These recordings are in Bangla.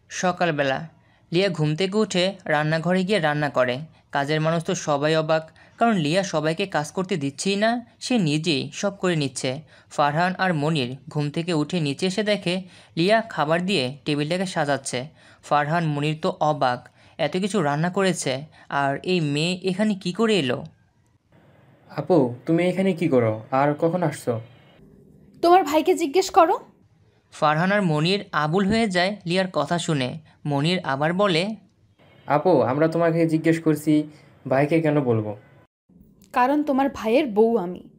সকালবেলা লিয়া ঘুম থেকে উঠে রান্নাঘরে গিয়ে রান্না করে। কাজের মানুষ তো সবাই অবাক, কারণ লিয়া সবাইকে কাজ করতে দিচ্ছেই না, সে নিজেই সব করে নিচ্ছে। ফারহান আর মনির ঘুম থেকে উঠে নিচে এসে দেখে লিয়া খাবার দিয়ে টেবিলটাকে সাজাচ্ছে। ফারহান মনির তো অবাক, এত কিছু রান্না করেছে, আর এই মেয়ে এখানে কি করে এলো? আপু, তুমি এখানে কি করো আর কখন আসছো? তোমার ভাইকে জিজ্ঞেস করো। ফারহান আর মনির আবুল হয়ে যায় লিয়ার কথা শুনে। মনির আবার বলে, আপু, আমরা তোমাকে জিজ্ঞেস করছি, ভাইকে কেন বলবো? কারণ তোমার ভাইয়ের বউ আমি।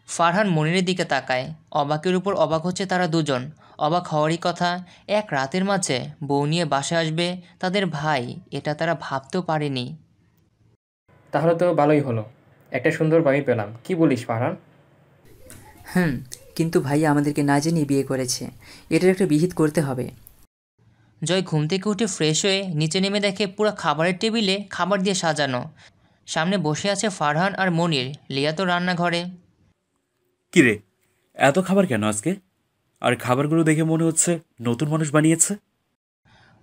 ফারহান মনিরের দিকে তাকায়। অবাকের উপর অবাক হচ্ছে তারা দুজন। অবাক হওয়ারই কথা, এক রাতের মাঝে বউ নিয়ে বাসায় আসবে তাদের ভাই, এটা তারা ভাবতেও পারেনি। তাহলে তো ভালোই হলো, একটা সুন্দর ভাবি পেলাম। কি বলিস ফারহান? হুম। কিন্তু ভাইয়া আমাদেরকে না জানিয়ে বিয়ে করেছে, এটার একটা বিহিত করতে হবে। জয় ঘুম থেকে উঠে ফ্রেশ হয়ে নিচে নেমে দেখে পুরো খাবারের টেবিলে খাবার দিয়ে সাজানো। সামনে বসে আছে ফারহান আর মনির, লিয়া তো রান্নাঘরে। কিরে, এত খাবার কেন আজকে? আর খাবারগুলো দেখে মনে হচ্ছে নতুন মানুষ বানিয়েছে।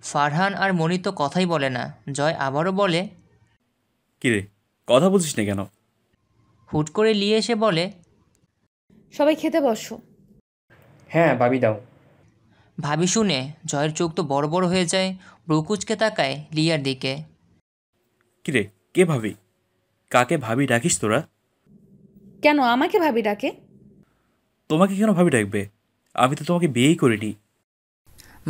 ফারহান আর মনির তো কথাই বলে না। জয় আবারও বলে, কিরে, কথা বলছিস না কেন? হুট করে লিয়ে এসে বলে, সবাই খেতে বসো। হ্যাঁ ভাবি, দাও। ভাবি শুনে জয়ের চোখ তো বড় বড় হয়ে যায়, ব্রুকুচকে তাকায় লিয়ার দিকে। কিরে, কে ভাবি? কাকে ভাবি ডাকিস তোরা? কেন আমাকে ভাবি ডাকে? তোমাকে কেন ভাবি ডাকবে? আমি তো তোমাকে বিয়েই করিনি।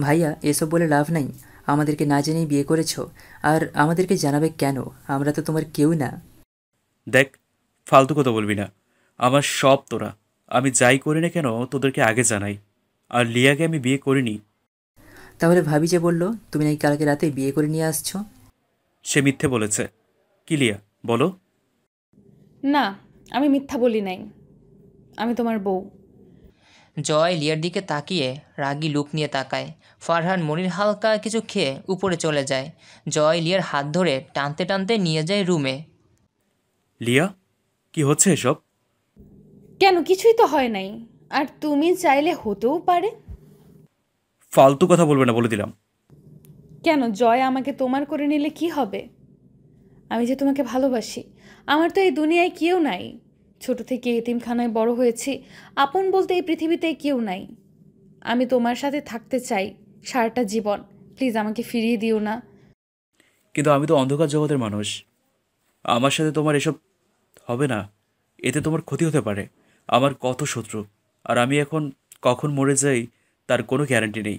ভাইয়া এসব বলে লাভ নাই, আমাদেরকে না জানিয়ে বিয়ে করেছো, আর আমাদেরকে জানাবে কেন? আমরা তো তোমার কেউ না। দেখ, ফালতু কথা বলবি না। আমার সব তোরা। আমি যাই করি না কেন তোদেরকে আগে জানাই। আর লিয়াকে আমি বিয়ে করিনি। তাহলে ভাবি যে বললো তুমি নাকি কালকে রাতে বিয়ে করে নিয়ে আসছো। সে মিথ্যে বলেছে। কি লিয়া, বলো। না, আমি মিথ্যা বলি নাই। আমি তোমার বউ। জয় লিয়ার দিকে তাকিয়ে রাগী লুক নিয়ে তাকায়। ফারহান মনির হালকা কিছু খেয়ে উপরে চলে যায়। জয় লিয়ার হাত ধরে টানতে টানতে নিয়ে যায় রুমে। লিয়া, কি হচ্ছে এসব? কেন, কিছুই তো হয় নাই। আর তুমি চাইলে হতেও পারে। ফালতু কথা বলবে না বলে দিলাম। কেন, জয় আমাকে তোমার করে নিলে কি হবে? আমি যে তোমাকে ভালোবাসি। আমার তো এই দুনিয়ায় কেউ নাই। ছোট থেকে এতিমখানায় বড় হয়েছি। আপন বলতে এই পৃথিবীতে কেউ নাই। আমি তোমার সাথে থাকতে চাই সারাটা জীবন। প্লিজ আমাকে ফিরিয়ে দিও না। কিন্তু আমি তো অন্ধকার জগতের মানুষ। আমার সাথে তোমার এসব হবে না। এতে তোমার ক্ষতি হতে পারে। আমার কত শত্রু। আর আমি এখন কখন মরে যাই তার কোনো গ্যারান্টি নেই।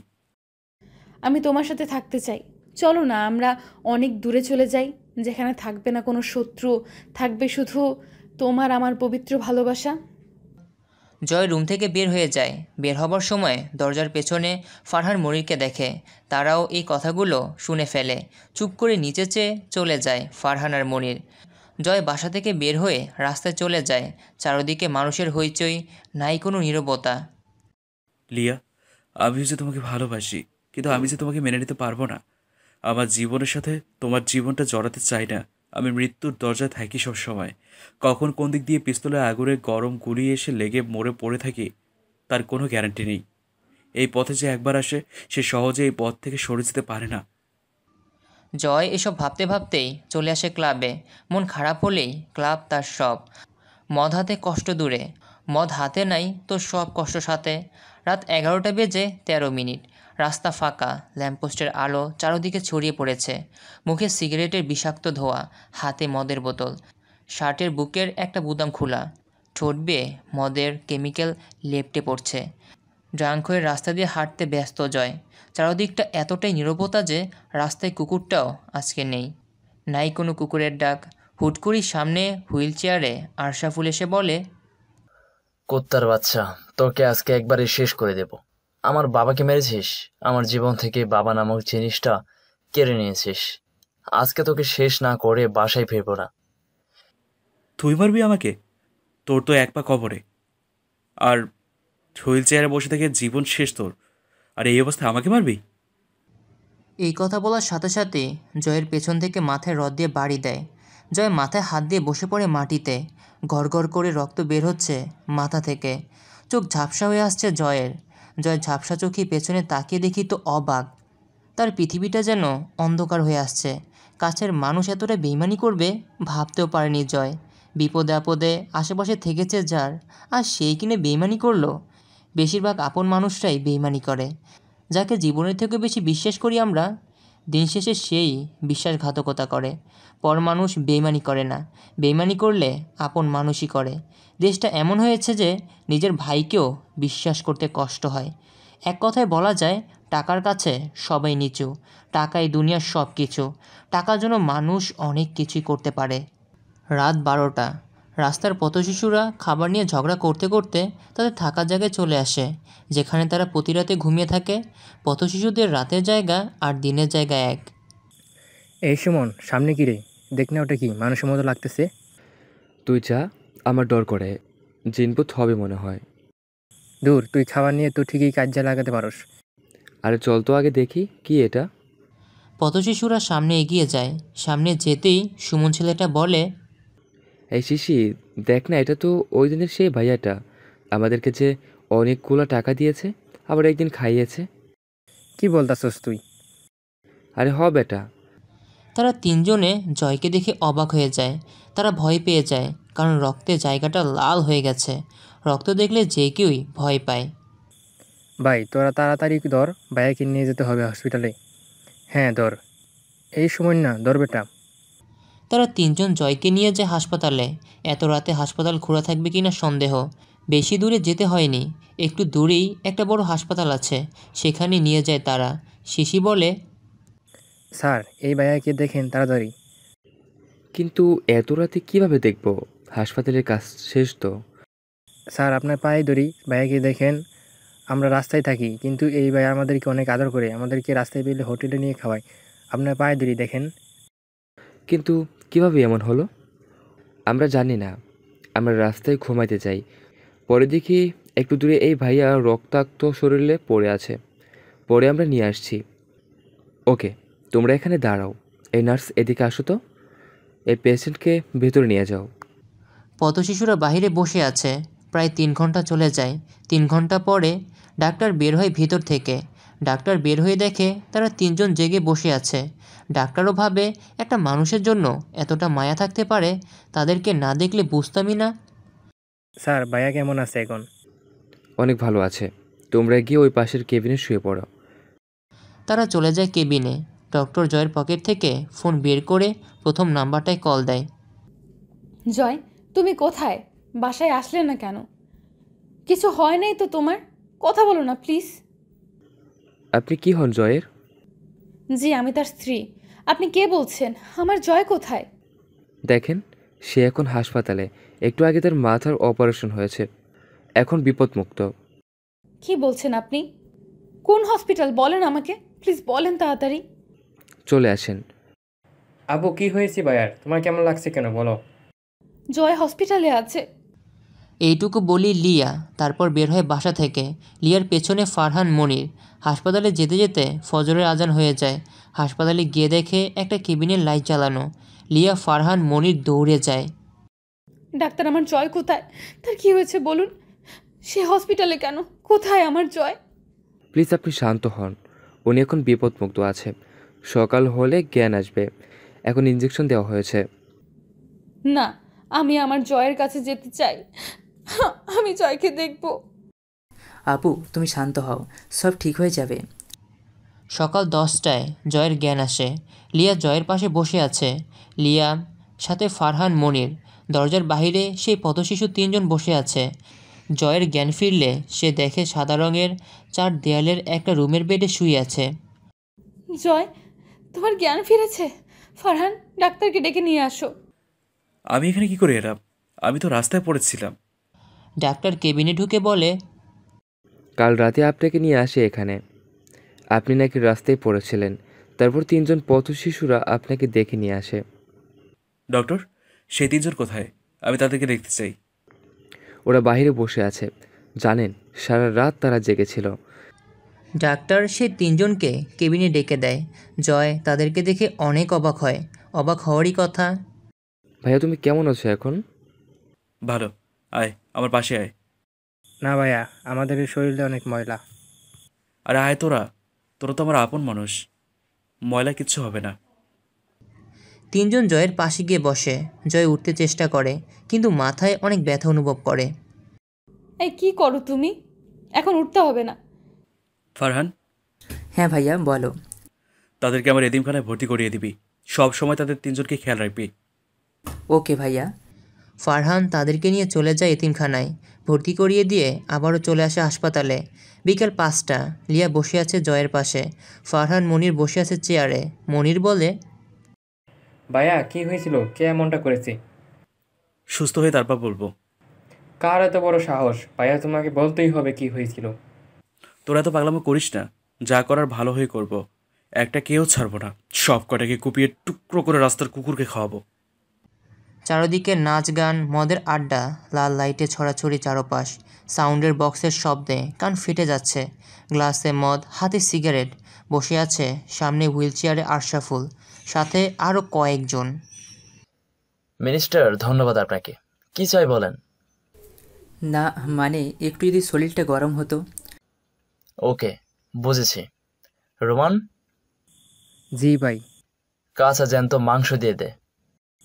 আমি তোমার সাথে থাকতে চাই। চলো না আমরা অনেক দূরে চলে যাই, যেখানে থাকবে না কোনো শত্রু, থাকবে শুধু তোমার আমার পবিত্র ভালোবাসা। জয় রুম থেকে বের হয়ে যায়। বের হবার সময় দরজার পেছনে ফারহান মনিরকে দেখে। তারাও এই কথাগুলো শুনে ফেলে। চুপ করে নিচে চেয়ে চলে যায় ফারহান আর মনির। জয় বাসা থেকে বের হয়ে রাস্তায় চলে যায়। চারদিকে মানুষের হইচই, নাই কোনো নীরবতা। লিয়া, আমি যে তোমাকে ভালোবাসি, কিন্তু আমি যে তোমাকে মেনে নিতে পারবো না। আমার জীবনের সাথে তোমার জীবনটা জড়াতে চাই না। আমি মৃত্যুর দরজায় থাকি সবসময়। কখন কোন দিক দিয়ে পিস্তলের আগুনে গরম গুলি এসে লেগে মরে পড়ে থাকি তার কোনো গ্যারান্টি নেই। এই পথে যে একবার আসে সে সহজে এই পথ থেকে সরে যেতে পারে না। জয় এসব ভাবতে ভাবতেই চলে আসে ক্লাবে। মন খারাপ হলেই ক্লাব তার সব। মদ হাতে কষ্ট দূরে, মদ হাতে নাই তো সব কষ্ট সাথে। রাত 11টা বেজে 13 মিনিট। রাস্তা ফাঁকা, ল্যাম্পপোস্টের আলো চারদিকে ছড়িয়ে পড়েছে। মুখে সিগারেটের বিষাক্ত ধোঁয়া, হাতে মদের বোতল। শার্টের বুকের একটা বুতাম খোলা, ঠোঁট বেয়ে মদের কেমিক্যাল লেপ্টে পড়ছে। ড্রাঙ্ক হয়ে রাস্তা দিয়ে হাঁটতে ব্যস্ত জয়। চারদিকটা এতটাই নীরবতা যে রাস্তায় কুকুরটাও আজকে নেই। নাই কোনো কুকুরের ডাক। হুট করেই সামনে হুইল চেয়ারে আরশাফুল এসে বলে, কুত্তার বাচ্চা, তোকে আজকে একবারে শেষ করে দেব। আমার বাবাকে মেরেছিস, আমার জীবন থেকে বাবা নামক জিনিসটা কেড়ে নিয়েছিস। আজকে তোকে শেষ না করে বাসায় ফিরবো না। তুই মারবি আমাকে? তোর তো এক পা কবরে। আর হুইল চেয়ারে বসে থেকে জীবন শেষ তোর, আর এই অবস্থায় আমাকে মারবি? এই কথা বলার সাথে সাথে জয়ের পেছন থেকে মাথায় রড দিয়ে বাড়ি দেয়। জয় মাথায় হাত দিয়ে বসে পড়ে মাটিতে। গড়গড় করে রক্ত বের হচ্ছে মাথা থেকে। চোখ ঝাপসা হয়ে আসছে জয়ের। জয় ঝাপসা চোখে পেছনে তাকিয়ে দেখি তো অবাক। তার পৃথিবীটা যেন অন্ধকার হয়ে আসছে। কাছের মানুষ এতটা বেইমানি করবে ভাবতেও পারেনি জয়। বিপদে আপদে আশেপাশে থেকেছে যার, আর সেই কিনে বেইমানি করলো। বেশিরভাগ আপন মানুষরাই বেইমানি করে। যাকে জীবনের থেকে বেশি বিশ্বাস করি আমরা, দিন শেষে সেই বিশ্বাসঘাতকতা করে। পর মানুষ বেইমানি করে না, বেইমানি করলে আপন মানুষই করে। দেশটা এমন হয়েছে যে নিজের ভাইকেও বিশ্বাস করতে কষ্ট হয়। এক কথায় বলা যায়, টাকার কাছে সবাই নিচু। টাকাই দুনিয়ার সব কিছু। টাকার জন্য মানুষ অনেক কিছুই করতে পারে। রাত 12টা। রাস্তার পথশিশুরা খাবার নিয়ে ঝগড়া করতে করতে তাদের থাকার জায়গায় চলে আসে, যেখানে তারা প্রতি রাতে ঘুমিয়ে থাকে। পথশিশুদের রাতের জায়গা আর দিনের জায়গা এক। এই সুমন, সামনে কি রে? দেখ না, ওটা কি মানুষের মতো লাগতেছে? তুই যা, আমার ডর করে। জিনপুত হবে মনে হয়। দূর, তুই খাবার নিয়ে তো ঠিকই কাজে লাগাতে পারস। আরে চল তো আগে দেখি কি এটা। পথশিশুরা সামনে এগিয়ে যায়। সামনে যেতেই সুমন ছেলেটা বলে, এই শিশি, দেখ না, এটা তো ওই দিনের সেই ভাইয়াটা আমাদেরকে যে অনেকগুলো টাকা দিয়েছে, আবার একদিন খাইয়েছে। কি বলতাছস তুই? আরে হ বেটা। তারা তিনজনে জয়কে দেখে অবাক হয়ে যায়। তারা ভয় পেয়ে যায়, কারণ রক্তের জায়গাটা লাল হয়ে গেছে। রক্ত দেখলে যে কেউই ভয় পায়। ভাই, তোরা তাড়াতাড়ি ধর, ভাইয়াকে নিয়ে যেতে হবে হসপিটালে। হ্যাঁ ধর, এই সময় না, ধর বেটা। তারা তিনজন জয়কে নিয়ে যায় হাসপাতালে। এত রাতে হাসপাতাল খোলা থাকবে কিনা সন্দেহ। বেশি দূরে যেতে হয়নি, একটু দূরেই একটা বড় হাসপাতাল আছে, সেখানে নিয়ে যায় তারা। শিশি বলে, স্যার, এই ভাইয়াকে দেখেন তাড়াতাড়ি। কিন্তু এত রাতে কিভাবে দেখবো? হাসপাতালের কাজ শেষ তো। স্যার, আপনার পায়ে ধরি, ভাইয়াকে দেখেন। আমরা রাস্তায় থাকি, কিন্তু এই ভাইয়া আমাদেরকে অনেক আদর করে, আমাদেরকে রাস্তায় পেলে হোটেলে নিয়ে খাওয়ায়। আপনার পায়ে ধরি, দেখেন। কিন্তু কিভাবে এমন হলো? আমরা জানি না। আমরা রাস্তায় ঘুমাইতে যাই, পরে দেখি একটু দূরে এই ভাইয়া রক্তাক্ত শরীরে পড়ে আছে। পরে আমরা নিয়ে আসছি। ওকে, তোমরা এখানে দাঁড়াও। এই নার্স, এদিকে আসো তো। এই পেশেন্টকে ভেতরে নিয়ে যাও। পথশিশুরা বাইরে বসে আছে। প্রায় 3 ঘন্টা চলে যায়। 3 ঘন্টা পরে ডাক্তার বের হয় ভিতর থেকে। ডাক্তার বের হয়ে দেখে তারা তিনজন জেগে বসে আছে। ডাক্তারও ভাবে, একটা মানুষের জন্য এতটা মায়া থাকতে পারে, তাদেরকে না দেখলে বুঝতামই না। স্যার, ভাইয়া কেমন আছে এখন? অনেক ভালো আছে। তোমরা গিয়ে ওই পাশের কেবিনে শুয়ে পড়ো। তারা চলে যায় কেবিনে। ডক্টর জয়ের পকেট থেকে ফোন বের করে প্রথম নাম্বারটায় কল দেয়। জয়, তুমি কোথায়? বাসায় আসলে না কেন? কিছু হয় নাই তো তোমার? কথা বলো না প্লিজ। আপনি কি হন জয়ের? জি, আমি তার স্ত্রী। আপনি কে বলছেন? আমার জয় কোথায়? দেখেন, সে এখন হাসপাতালে। একটু আগে তার মাথার অপারেশন হয়েছে, এখন বিপদমুক্ত। কি বলছেন আপনি? কোন হসপিটাল বলেন আমাকে, প্লিজ বলেন তাড়াতাড়ি। চলে আসেন। আবু, কি হয়েছে ভাইয়ার? তোমার কেমন লাগছে কেন বলো? জয় হসপিটালে আছে। এইটুকু বলি লিয়া, তারপর বের হয় বাসা থেকে। লিয়ার পেছনে ফারহান মনির। হাসপাতালে যেতে যেতে ফজরের আজান হয়ে যায়। হাসপাতালে গিয়ে দেখে একটা কেবিনের লাইট জ্বালানো। লিয়া, ফারহান, মনির দৌড়ে যায়। ডাক্তার, আমার জয় কোথায়? তার কি হয়েছে বলুন। সে হসপিটালে কেন? কোথায় আমার জয়? প্লিজ আপনি শান্ত হন। উনি এখন বিপদমুক্ত আছে। সকাল হলে জ্ঞান আসবে। এখন ইঞ্জেকশন দেওয়া হয়েছে। না, আমি আমার জয়ের কাছে যেতে চাই। আমি জয়কে দেখব। আপু, তুমি শান্ত হও, সব ঠিক হয়ে যাবে। সকাল 10টায় জয়ের জ্ঞান আসে। লিয়া জয়ের পাশে বসে আছে। লিয়া, সাথে ফারহান, মনির। দরজার বাইরে সেই পথশিশু 3জন বসে আছে। জয়ের জ্ঞান ফিরলে সে দেখে সাদা রঙের 4 দেয়ালের একটা রুমের বেডে শুয়ে আছে। জয়, তোমার জ্ঞান ফিরেছে? ফারহান, ডাক্তারকে ডেকে নিয়ে আসো। আমি এখানে কি করে এলাম? আমি তো রাস্তায় পড়েছিলাম। ডাক্তার কেবিনে ঢুকে বলে, কাল রাতে আপনাকে নিয়ে আসে এখানে। আপনি নাকি রাস্তায় পড়েছিলেন, তারপর 3জন পথশিশুরা আপনাকে দেখে নিয়ে আসে। ডক্টর, সেই 3জন কোথায়? আমি তাদেরকে দেখতে চাই। ওরা বাইরে বসে আছে। জানেন, সারা রাত তারা জেগেছিল। ডাক্তার সেই 3জনকে কেবিনে ডেকে দেয়। জয় তাদেরকে দেখে অনেক অবাক হয়। অবাক হওয়ারই কথা। ভাইয়া, তুমি কেমন আছো এখন? ভালো। আয়, আমার পাশে আয়। না ভাইয়া, আমাদের এই শরীরে অনেক ময়লা। আরে আয় তোরা, তোরা তো আমার আপন মানুষ। ময়লা কিচ্ছু হবে না। তিনজন জয়ের পাশে গিয়ে বসে। জয় উঠতে চেষ্টা করে, কিন্তু মাথায় অনেক ব্যথা অনুভব করে। এই কি করো তুমি? এখন উঠতে হবে না। ফারহান, হ্যাঁ ভাইয়া বলো। তাদেরকে আমার এতিমখানায় ভর্তি করিয়ে দিবি। সব সময় তাদের তিনজনকে খেয়াল রাখবি। ওকে ভাইয়া। ফারহান তাদেরকে নিয়ে চলে যায় এতিমখানায়, ভর্তি করিয়ে দিয়ে আবারও চলে আসে হাসপাতালে। বিকেল 5টা। লিয়া বসে আছে জয়ের পাশে। ফারহান মনির বসে আছে চেয়ারে। মনির বলে, ভাইয়া কি হয়েছিল? কে এমনটা করেছে? সুস্থ হয়ে তারপর বলবো। কার এত বড় সাহস? ভাইয়া তোমাকে বলতেই হবে কি হয়েছিল। তোরা এত পাগলামো করিস না। যা করার ভালো হয়ে করব। একটা কেউ ছাড়বো না। সব কটাকে কুপিয়ে টুকরো করে রাস্তার কুকুরকে খাওয়াবো। চারদিকে নাচ গান, মদের আড্ডা, লাল লাইটে ছড়াছড়ি চারপাশ। সাউন্ডের বক্সের শব্দে কান ফেটে যাচ্ছে। গ্লাসে মদ, হাতে সিগারেট। বসে আছে সামনে হুইল চেয়ারে আশরাফুল, সাথে আরও কয়েকজন। মিনিস্টার, ধন্যবাদ আপনাকে। কি চাই বলেন? না মানে একটু যদি শরীরটা গরম হতো। ওকে, বুঝেছি। রোমান, জি ভাই। কাঁচা জ্যান্ত মাংস দিয়ে দে।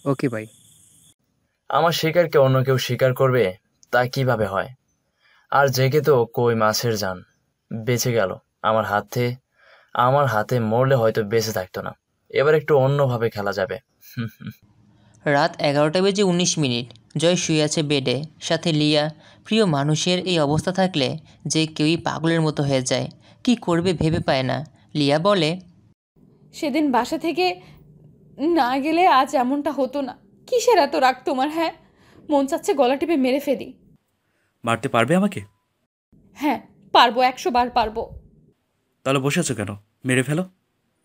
ওকে ভাই। আমার শিকারকে অন্য কেউ শিকার করবে তা কিভাবে হয়? আর জেগে তো কই মাছের জান বেঁচে গেল আমার হাতে মরলে হয়তো বেঁচে থাকতো না। এবার একটু অন্যভাবে খেলা যাবে। রাত 11:19। জয় শুয়ে আছে বেডে, সাথে লিয়া। প্রিয় মানুষের এই অবস্থা থাকলে যে কেউই পাগলের মতো হয়ে যায়। কি করবে ভেবে পায় না। লিয়া বলে, সেদিন বাসা থেকে না গেলে আজ এমনটা হতো না। কিসের এত রাগ তোমার? হ্যাঁ, মন চাচ্ছে গলা টিপে মেরে ফেলি। মারতে পারবে আমাকে? হ্যাঁ পারবো, 100 বার পারবো। তাহলে বসে আছো কেন? মেরে ফেলো।